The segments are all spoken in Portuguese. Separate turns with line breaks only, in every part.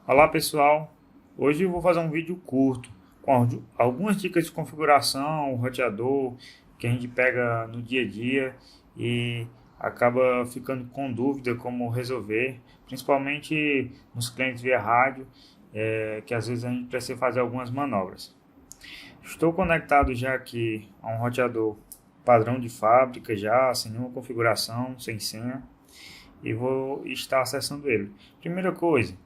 Olá pessoal, hoje eu vou fazer um vídeo curto com algumas dicas de configuração, o roteador que a gente pega no dia a dia e acaba ficando com dúvida como resolver, principalmente nos clientes via rádio, que às vezes a gente precisa fazer algumas manobras. Estou conectado já aqui a um roteador padrão de fábrica já, sem nenhuma configuração, sem senha, e vou estar acessando ele. Primeira coisa,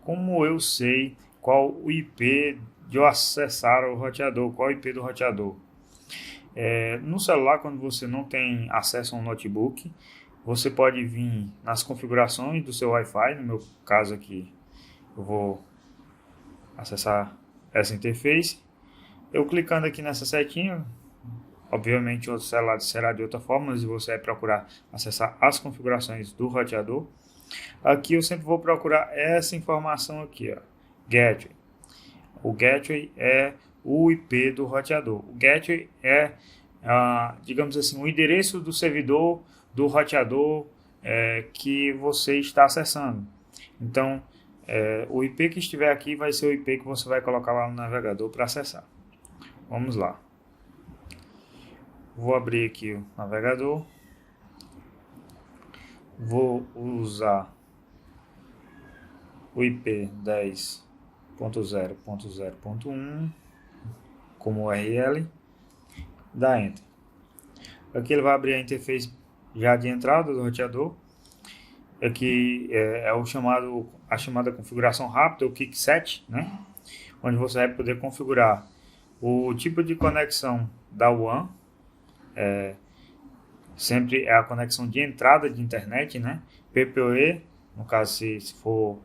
como eu sei qual o IP de eu acessar o roteador, qual o IP do roteador? No celular, quando você não tem acesso a um notebook, você pode vir nas configurações do seu Wi-Fi, no meu caso aqui, eu vou acessar essa interface. Eu clicando aqui nessa setinha, obviamente o outro celular será de outra forma, mas você vai procurar acessar as configurações do roteador. Aqui eu sempre vou procurar essa informação aqui, ó, Gateway. O Gateway é o IP do roteador. O Gateway é, digamos assim, o endereço do servidor do roteador que você está acessando. Então, o IP que estiver aqui vai ser o IP que você vai colocar lá no navegador para acessar. Vamos lá. Vou abrir aqui o navegador. Vou usar o IP 10.0.0.1 como URL, dá Enter. Aqui ele vai abrir a interface já de entrada do roteador. Aqui é a chamada configuração rápida, o Kickset, né? Onde você vai poder configurar o tipo de conexão da WAN, sempre é a conexão de entrada de internet, né? PPoE, no caso se for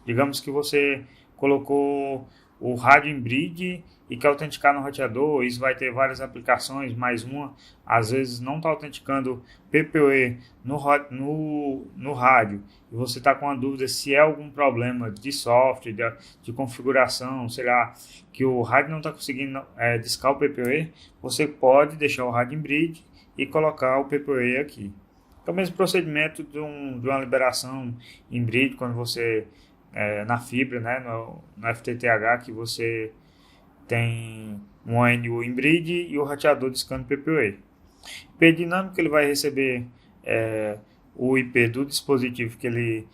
digamos que você colocou o rádio em bridge e quer autenticar no roteador, isso vai ter várias aplicações, mais uma, às vezes não está autenticando PPoE no rádio, e você está com a dúvida se é algum problema de software, de configuração, será que o rádio não está conseguindo discar o PPoE, você pode deixar o rádio em bridge e colocar o PPoE aqui. É o mesmo procedimento de uma liberação em bridge, quando você, na fibra, né, no FTTH, que você tem um ANU em bridge e o roteador discando PPoE. IP dinâmico, ele vai receber o IP do dispositivo que ele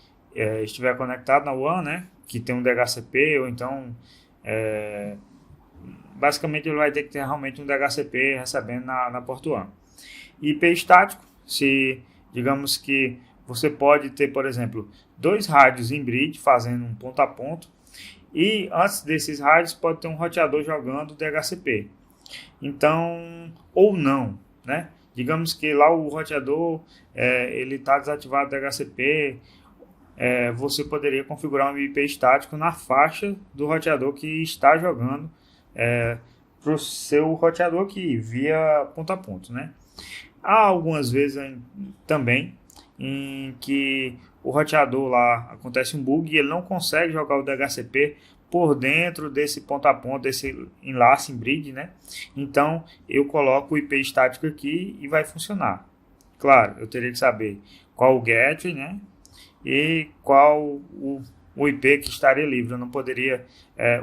estiver conectado na WAN, né, que tem um DHCP, ou então, basicamente ele vai ter que ter realmente um DHCP recebendo na porta WAN. IP estático, se digamos que você pode ter, por exemplo, dois rádios em bridge fazendo um ponto a ponto, e antes desses rádios pode ter um roteador jogando DHCP. Então, ou não, né? Digamos que lá o roteador ele está desativado do DHCP, você poderia configurar um IP estático na faixa do roteador que está jogando para o seu roteador aqui, via ponto a ponto, né? Há algumas vezes também em que o roteador lá acontece um bug e ele não consegue jogar o DHCP por dentro desse ponto a ponto, desse enlace em bridge, né? Então eu coloco o IP estático aqui e vai funcionar. Claro, eu teria que saber qual o gateway, né? E qual o IP que estaria livre. Eu não poderia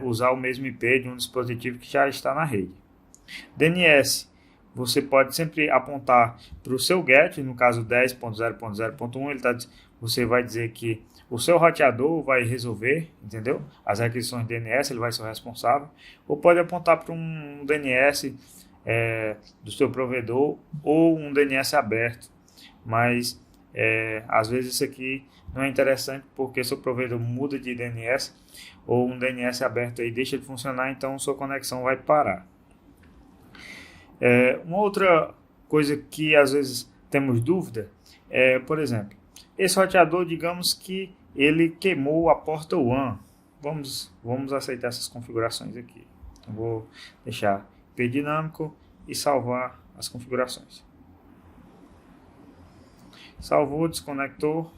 usar o mesmo IP de um dispositivo que já está na rede. DNS, você pode sempre apontar para o seu GET, no caso 10.0.0.1, você vai dizer que o seu roteador vai resolver, entendeu? As requisições de DNS, ele vai ser o responsável. Ou pode apontar para um DNS do seu provedor ou um DNS aberto. Mas às vezes isso aqui não é interessante porque seu provedor muda de DNS ou um DNS aberto aí deixa de funcionar, então sua conexão vai parar. Uma outra coisa que às vezes temos dúvida por exemplo, esse roteador, digamos que ele queimou a porta WAN. Vamos aceitar essas configurações aqui. Então, vou deixar IP dinâmico e salvar as configurações. Salvou, desconectou,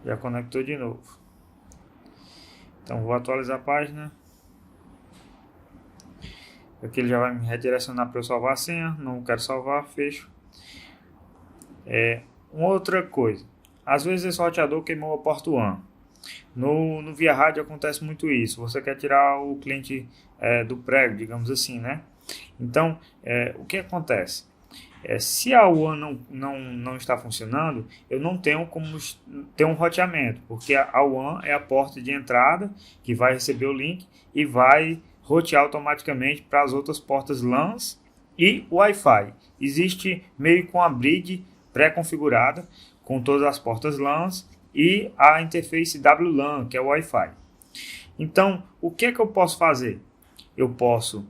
já conectou de novo. Então vou atualizar a página. Aqui ele já vai me redirecionar para eu salvar a senha. Não quero salvar, fecho. Uma outra coisa, às vezes esse roteador queimou a porta WAN. No via rádio acontece muito isso. Você quer tirar o cliente do prego, digamos assim, né? Então, o que acontece? Se a WAN não está funcionando, eu não tenho como ter um roteamento, porque a WAN é a porta de entrada que vai receber o link e vai rotear automaticamente para as outras portas LANs e Wi-Fi. Existe meio com a bridge pré-configurada com todas as portas LANs e a interface WLAN, que é o Wi-Fi. Então, o que é que eu posso fazer? Eu posso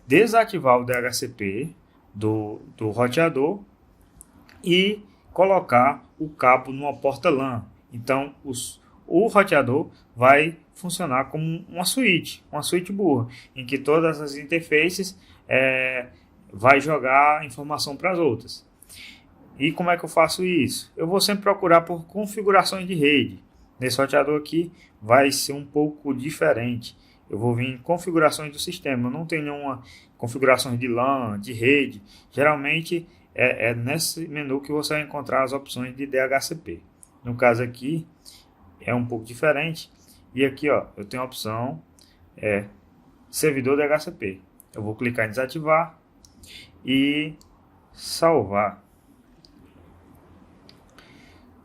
desativar o DHCP do roteador e colocar o cabo numa porta LAN. Então, o roteador vai funcionar como uma suíte burra, em que todas as interfaces vai jogar informação para as outras. E como é que eu faço isso? Eu vou sempre procurar por configurações de rede. Nesse roteador aqui vai ser um pouco diferente. Eu vou vir em configurações do sistema. Eu não tenho nenhuma configuração de LAN, de rede. Geralmente é nesse menu que você vai encontrar as opções de DHCP. No caso aqui é um pouco diferente. E aqui ó, eu tenho a opção servidor DHCP. Eu vou clicar em desativar e salvar.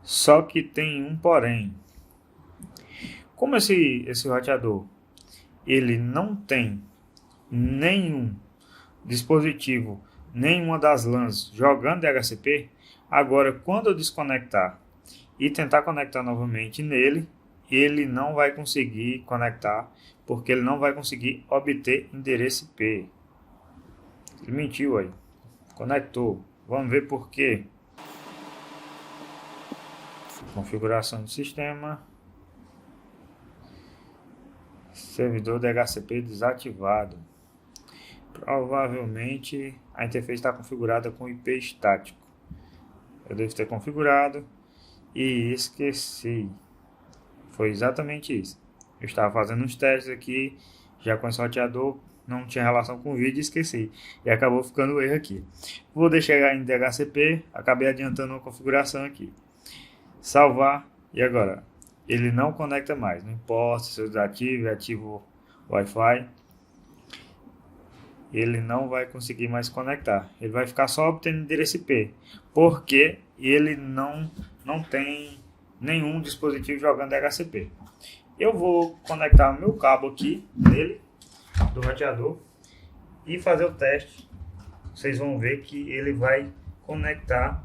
Só que tem um porém. Como esse roteador ele não tem nenhum dispositivo, nenhuma das LANs jogando DHCP, agora quando eu desconectar e tentar conectar novamente nele, ele não vai conseguir conectar, porque ele não vai conseguir obter endereço IP. Ele mentiu aí. Conectou. Vamos ver por quê. Configuração do sistema. Servidor DHCP desativado. Provavelmente a interface está configurada com IP estático. Eu devo ter configurado e esqueci. Foi exatamente isso. Eu estava fazendo uns testes aqui, já com esse roteador, não tinha relação com o vídeo e esqueci. E acabou ficando o erro aqui. Vou deixar em DHCP, acabei adiantando uma configuração aqui. Salvar e agora ele não conecta mais, não importa se eu ativo o Wi-Fi, ele não vai conseguir mais conectar, ele vai ficar só obtendo endereço IP, porque ele não tem nenhum dispositivo jogando DHCP. Eu vou conectar o meu cabo aqui nele, do roteador, e fazer o teste. Vocês vão ver que ele vai conectar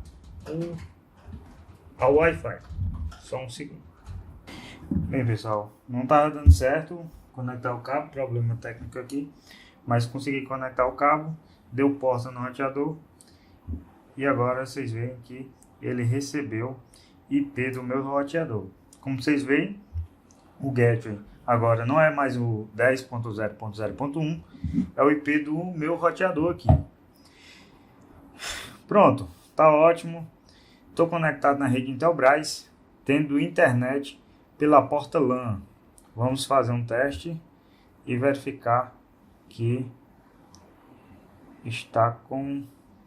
ao Wi-Fi. Só um segundo. Bem pessoal, não estava dando certo conectar o cabo, problema técnico aqui, mas consegui conectar o cabo, deu porta no roteador e agora vocês veem que ele recebeu IP do meu roteador. Como vocês veem, o gateway agora não é mais o 10.0.0.1, é o IP do meu roteador aqui. Pronto, tá ótimo. Estou conectado na rede Intelbras, tendo internet pela porta LAN. Vamos fazer um teste e verificar que está com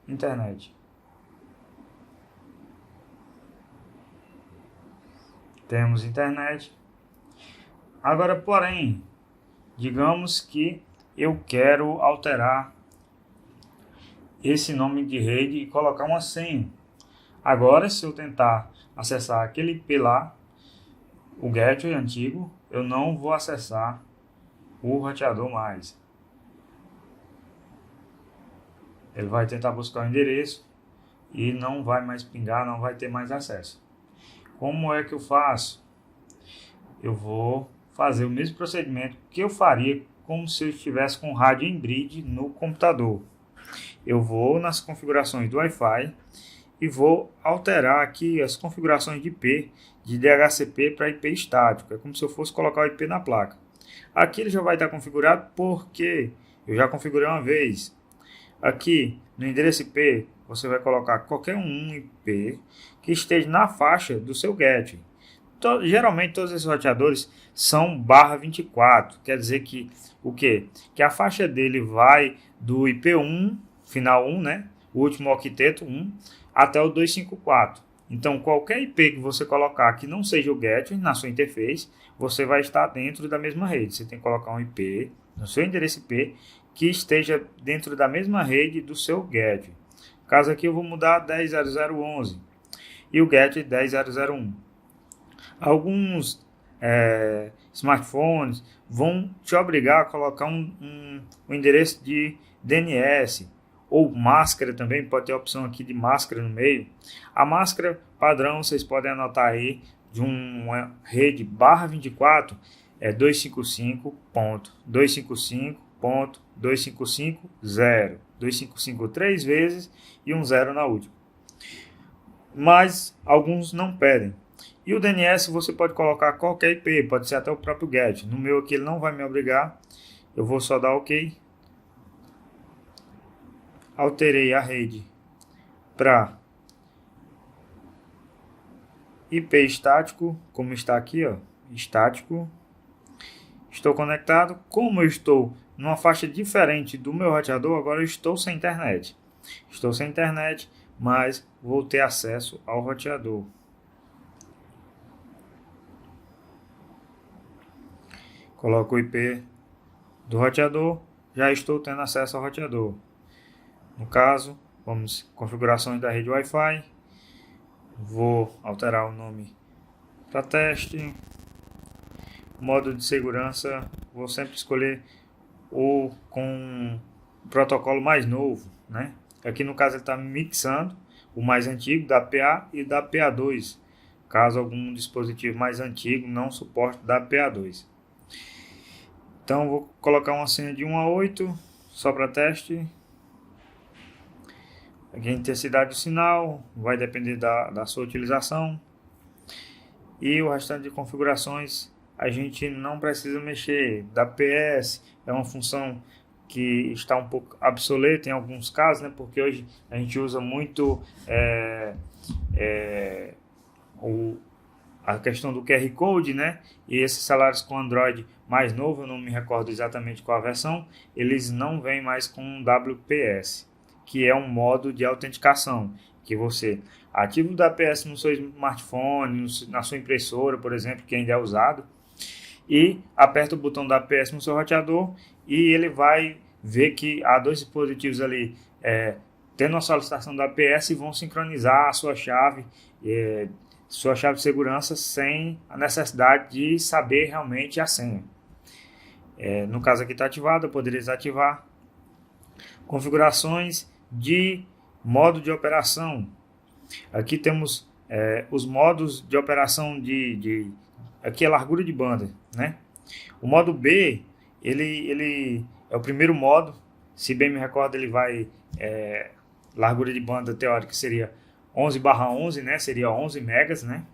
internet. Temos internet. Agora, porém, digamos que eu quero alterar esse nome de rede e colocar uma senha. Agora, se eu tentar acessar aquele IP lá, o gateway antigo, eu não vou acessar o roteador mais. Ele vai tentar buscar o endereço e não vai mais pingar, não vai ter mais acesso. Como é que eu faço? Eu vou fazer o mesmo procedimento que eu faria como se eu estivesse com o rádio em bridge no computador. Eu vou nas configurações do Wi-Fi e vou alterar aqui as configurações de IP de DHCP para IP estático. É como se eu fosse colocar o IP na placa. Aqui ele já vai estar configurado porque eu já configurei uma vez. Aqui no endereço IP você vai colocar qualquer um IP que esteja na faixa do seu gateway. Geralmente todos esses roteadores são /24, quer dizer que o quê? Que a faixa dele vai do IP1, final 1, né? O último octeto 1, até o 254. Então, qualquer IP que você colocar que não seja o gateway na sua interface, você vai estar dentro da mesma rede. Você tem que colocar um IP no seu endereço IP que esteja dentro da mesma rede do seu gateway. No caso aqui eu vou mudar 10.0.0.11 e o gateway 10.0.0.1. Alguns smartphones vão te obrigar a colocar um endereço de DNS ou máscara também, pode ter a opção aqui de máscara no meio. A máscara padrão, vocês podem anotar aí, de uma rede /24 é 255.255.255.0. 255 três vezes e um 0 na última. Mas alguns não pedem. E o DNS você pode colocar qualquer IP, pode ser até o próprio GET. No meu aqui ele não vai me obrigar, eu vou só dar OK. Alterei a rede para IP estático, como está aqui, ó, estático. Estou conectado. Como eu estou numa faixa diferente do meu roteador, agora eu estou sem internet. Estou sem internet, mas vou ter acesso ao roteador. Coloco o IP do roteador, já estou tendo acesso ao roteador. No caso, vamos configurações da rede Wi-Fi. Vou alterar o nome para teste. Modo de segurança, vou sempre escolher o com o protocolo mais novo, né? Aqui no caso ele está mixando o mais antigo da PA e da PA2, caso algum dispositivo mais antigo não suporte da PA2. Então vou colocar uma senha de 1 a 8 só para teste. Aqui a intensidade do sinal vai depender da sua utilização. E o restante de configurações a gente não precisa mexer. Da PS é uma função que está um pouco obsoleta em alguns casos, né? Porque hoje a gente usa muito a questão do QR Code, né? E esses celulares com Android mais novo, eu não me recordo exatamente qual a versão, eles não vêm mais com WPS, que é um modo de autenticação, que você ativa o WPS no seu smartphone, na sua impressora, por exemplo, que ainda é usado, e aperta o botão da WPS no seu roteador e ele vai ver que há dois dispositivos ali tendo a solicitação da WPS e vão sincronizar a sua chave de segurança sem a necessidade de saber realmente a senha. No caso aqui está ativado, eu poderia desativar. Configurações de modo de operação. Aqui temos os modos de operação aqui é largura de banda, né? O modo B, ele é o primeiro modo, se bem me recordo, ele vai largura de banda teórica seria 11/11, né? Seria 11 megas, né?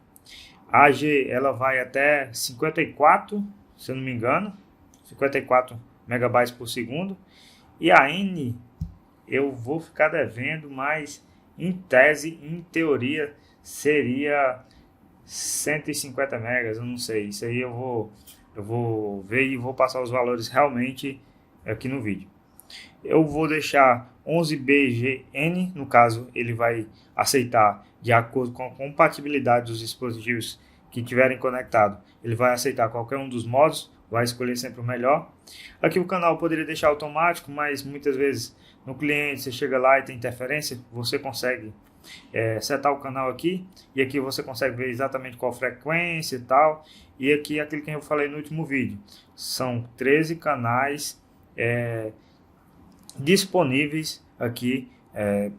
A AG ela vai até 54, se eu não me engano, 54 megabytes por segundo. E a N eu vou ficar devendo, mas em tese, em teoria, seria 150 megas, eu não sei. Isso aí eu vou ver e vou passar os valores realmente aqui no vídeo. Eu vou deixar 11BGN, no caso ele vai aceitar de acordo com a compatibilidade dos dispositivos que tiverem conectado. Ele vai aceitar qualquer um dos modos, vai escolher sempre o melhor. Aqui o canal poderia deixar automático, mas muitas vezes no cliente você chega lá e tem interferência, você consegue setar o canal aqui, e aqui você consegue ver exatamente qual frequência e tal. E aqui aquilo que eu falei no último vídeo, são 13 canais disponíveis aqui,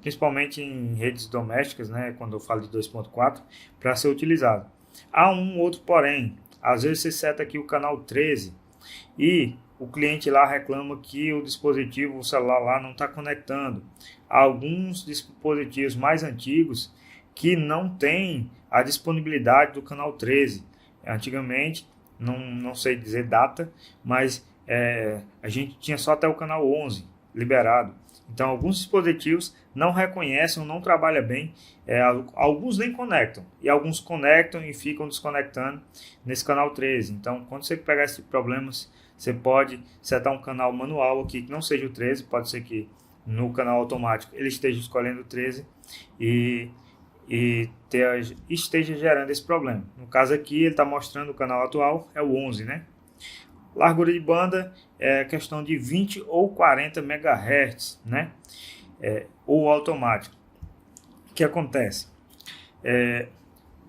principalmente em redes domésticas, né, quando eu falo de 2.4, para ser utilizado. Há um outro porém, às vezes você seta aqui o canal 13 e o cliente lá reclama que o dispositivo, o celular lá não está conectando. Há alguns dispositivos mais antigos que não tem a disponibilidade do canal 13. Antigamente, não sei dizer data, mas a gente tinha só até o canal 11 liberado. Então, alguns dispositivos não reconhecem ou não trabalham bem. Alguns nem conectam. E alguns conectam e ficam desconectando nesse canal 13. Então, quando você pegar esses problemas, você pode setar um canal manual aqui que não seja o 13. Pode ser que no canal automático ele esteja escolhendo o 13. E e esteja gerando esse problema. No caso aqui, ele está mostrando o canal atual, é o 11, né? Largura de banda é questão de 20 ou 40 MHz, né? Ou automático. O que acontece?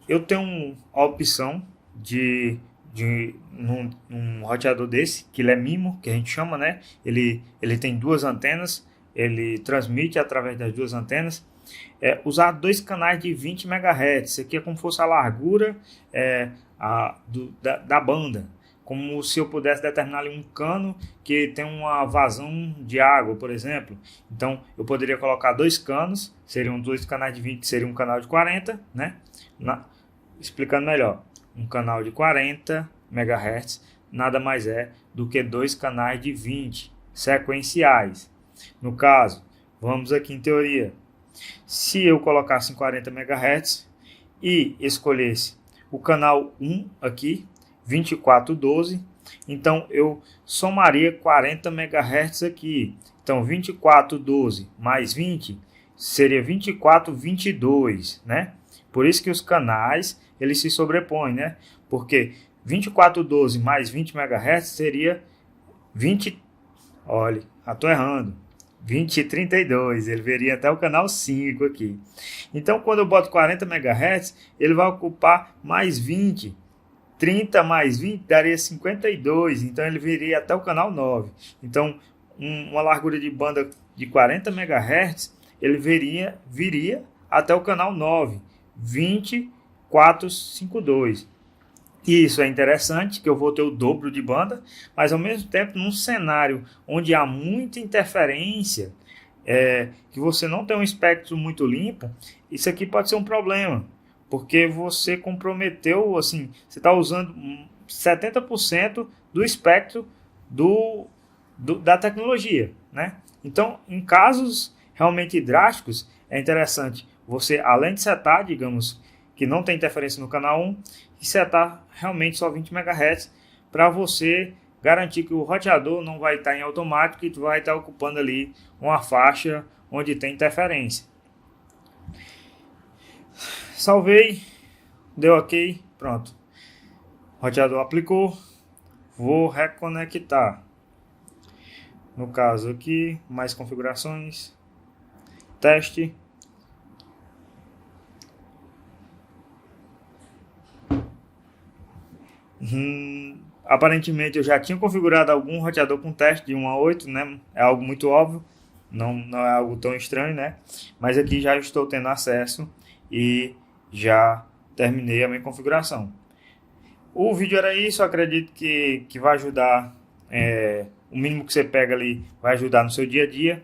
Eu tenho a opção de num roteador desse, que ele é MIMO, que a gente chama, né? Ele tem duas antenas, ele transmite através das duas antenas, usar dois canais de 20 MHz. Isso aqui é como se fosse a largura da banda, como se eu pudesse determinar ali um cano que tem uma vazão de água, por exemplo. Então eu poderia colocar dois canos, seriam dois canais de 20, seria um canal de 40, né? Explicando melhor, um canal de 40 MHz nada mais é do que dois canais de 20 sequenciais. No caso, vamos aqui em teoria, se eu colocasse em 40 MHz e escolhesse o canal 1 aqui, 2412, então eu somaria 40 MHz aqui. Então 2412 mais 20 seria 2422, né? Por isso que os canais eles se sobrepõem, né? Porque 2412 mais 20 MHz seria 20, olha, estou errando, 2032, ele veria até o canal 5 aqui. Então quando eu boto 40 MHz, ele vai ocupar mais 20, 30 mais 20 daria 52, então ele viria até o canal 9. Então uma largura de banda de 40 MHz, ele viria até o canal 9, 2452. Isso é interessante, que eu vou ter o dobro de banda, mas ao mesmo tempo num cenário onde há muita interferência, que você não tem um espectro muito limpo, isso aqui pode ser um problema, porque você comprometeu, assim, você está usando 70% do espectro da tecnologia, né? Então, em casos realmente drásticos, é interessante você, além de setar, digamos, que não tem interferência no canal 1, e setar realmente só 20 MHz para você garantir que o roteador não vai estar em automático e tu vai estar ocupando ali uma faixa onde tem interferência. Salvei, deu ok, pronto. O roteador aplicou, vou reconectar. No caso aqui, mais configurações, teste. Aparentemente eu já tinha configurado algum roteador com teste de 1 a 8, né? É algo muito óbvio, não é algo tão estranho, né? Mas aqui já estou tendo acesso e já terminei a minha configuração. O vídeo era isso, eu acredito que vai ajudar, o mínimo que você pega ali vai ajudar no seu dia a dia.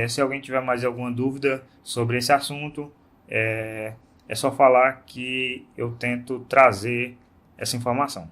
Se alguém tiver mais alguma dúvida sobre esse assunto, é só falar que eu tento trazer essa informação.